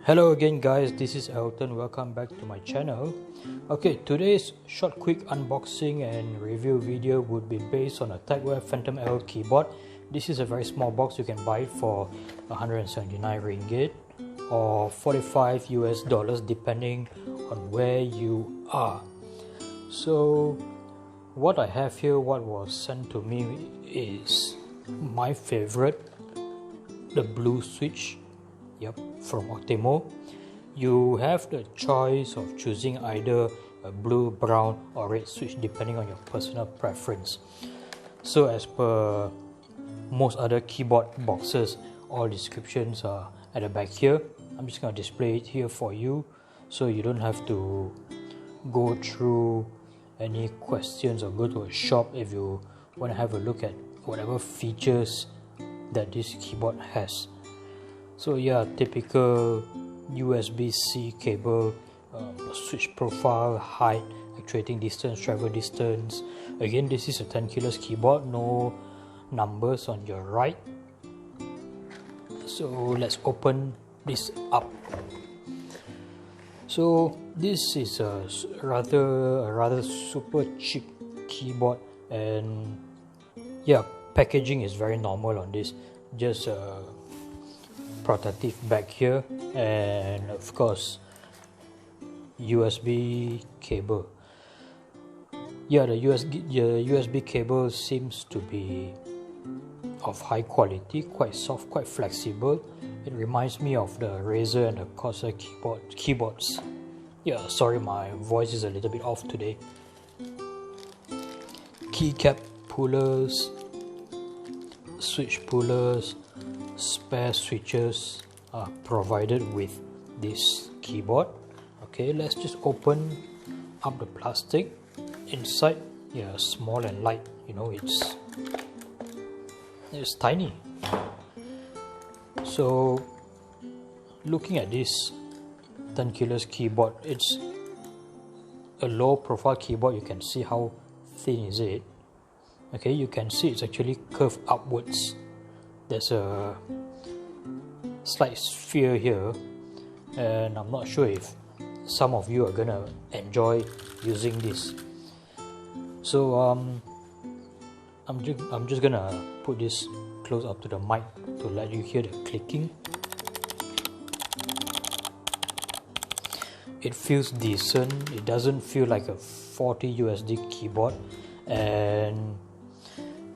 Hello again guys, this is Elton. Welcome back to my channel. Okay, today's short quick unboxing and review video would be based on a Tecware Phantom L keyboard. This is a very small box. You can buy it for 179 ringgit or $45 US depending on where you are. So what I have here, what was sent to me is my favorite, the blue switch. Yep, from outemu. You have the choice of choosing either a blue, brown or red switch depending on your personal preference. So as per most other keyboard boxes, all descriptions are at the back here. I'm just going to display it here for you so you don't have to go through any questions or go to a shop if you want to have a look at whatever features that this keyboard has. So yeah, typical USB-C cable, switch profile, height, actuating distance, travel distance. Again, this is a tenkeyless keyboard, no numbers on your right. So let's open this up. So this is a rather super cheap keyboard, and yeah, packaging is very normal on this. Just protective back here, and of course USB cable. Yeah, the USB cable seems to be of high quality, quite soft, quite flexible. It reminds me of the Razer and the Corsair keyboards. Yeah, sorry, my voice is a little bit off today. Keycap pullers, switch pullers, spare switches are provided with this keyboard. Okay, let's just open up the plastic. Inside, yeah, small and light, you know, it's tiny. So looking at this tenkeyless keyboard, it's a low profile keyboard. You can see how thin is it. Okay, you can see it's actually curved upwards. There's a slight sphere here, and I'm not sure if some of you are gonna enjoy using this. So I'm just gonna put this close up to the mic to let you hear the clicking. It feels decent. It doesn't feel like a $40 keyboard, and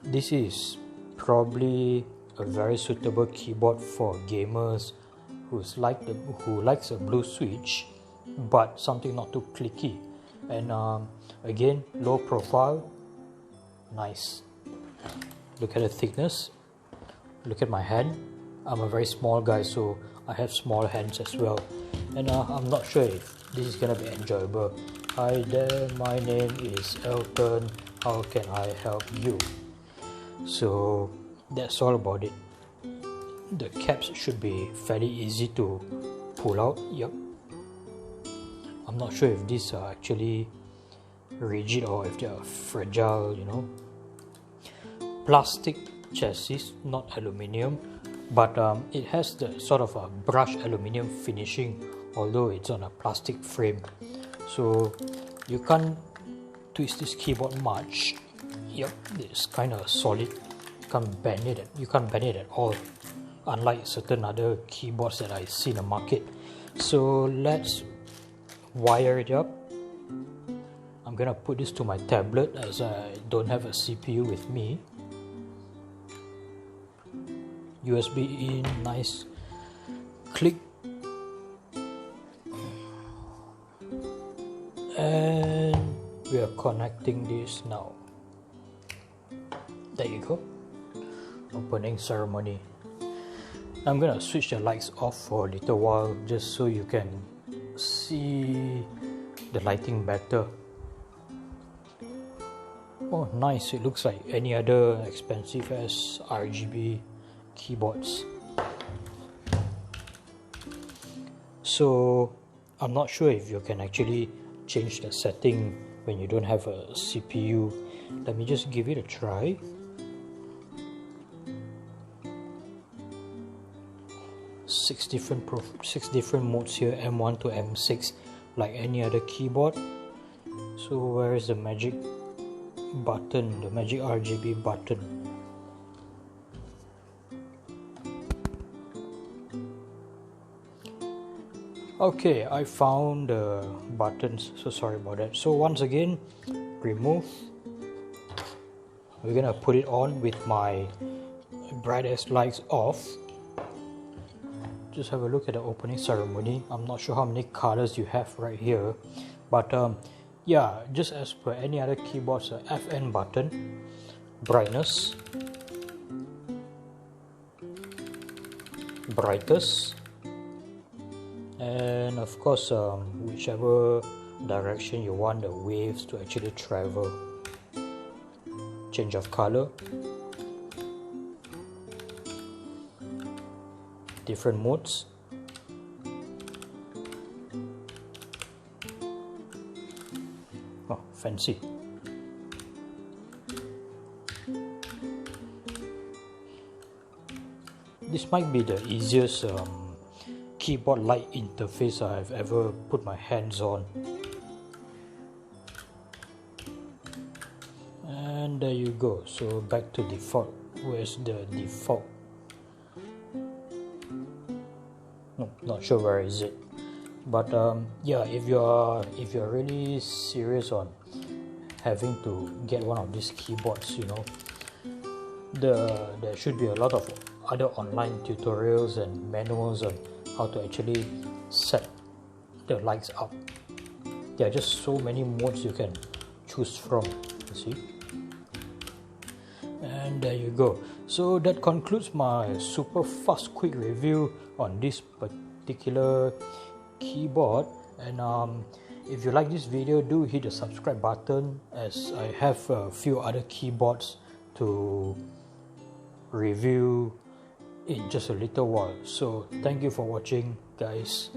this is probably a very suitable keyboard for gamers who likes a blue switch but something not too clicky. And again, low profile, nice. Look at the thickness, look at my hand. I'm a very small guy, so I have small hands as well, and I'm not sure if this is gonna be enjoyable. Hi there, my name is Elton, how can I help you? So that's all about it. The caps should be fairly easy to pull out. Yep. I'm not sure if these are actually rigid or if they are fragile, you know. Plastic chassis, not aluminium, but it has the sort of a brushed aluminium finishing, although it's on a plastic frame. So you can't twist this keyboard much. Yep, it's kind of solid. You can't bend it at all, unlike certain other keyboards that I see in the market. So let's wire it up. I'm gonna put this to my tablet as I don't have a CPU with me. USB in, nice click, and we are connecting this now. There you go. Opening ceremony. I'm gonna switch the lights off for a little while just so you can see the lighting better. Oh nice, it looks like any other expensive as RGB keyboards. So I'm not sure if you can actually change the setting when you don't have a CPU. Let me just give it a try. six different modes here, M1 to M6, like any other keyboard. So where is the magic button, the magic RGB button? Okay, I found the buttons, so sorry about that. So once again, remove. We're gonna put it on with my brightest lights off. Just have a look at the opening ceremony. I'm not sure how many colors you have right here, but yeah, just as per any other keyboards, FN button, brightness, brightest, and of course whichever direction you want the waves to actually travel. Change of color, different modes, oh fancy. This might be the easiest keyboard light interface I've ever put my hands on. And there you go. So back to default. Where's the default? No, not sure where is it. But yeah, if you're really serious on having to get one of these keyboards, you know, there should be a lot of other online tutorials and manuals on how to actually set the lights up. There are just so many modes you can choose from, you see. And there you go. So that concludes my super fast quick review on this particular keyboard. And if you like this video, do hit the subscribe button, as I have a few other keyboards to review in just a little while. So thank you for watching, guys.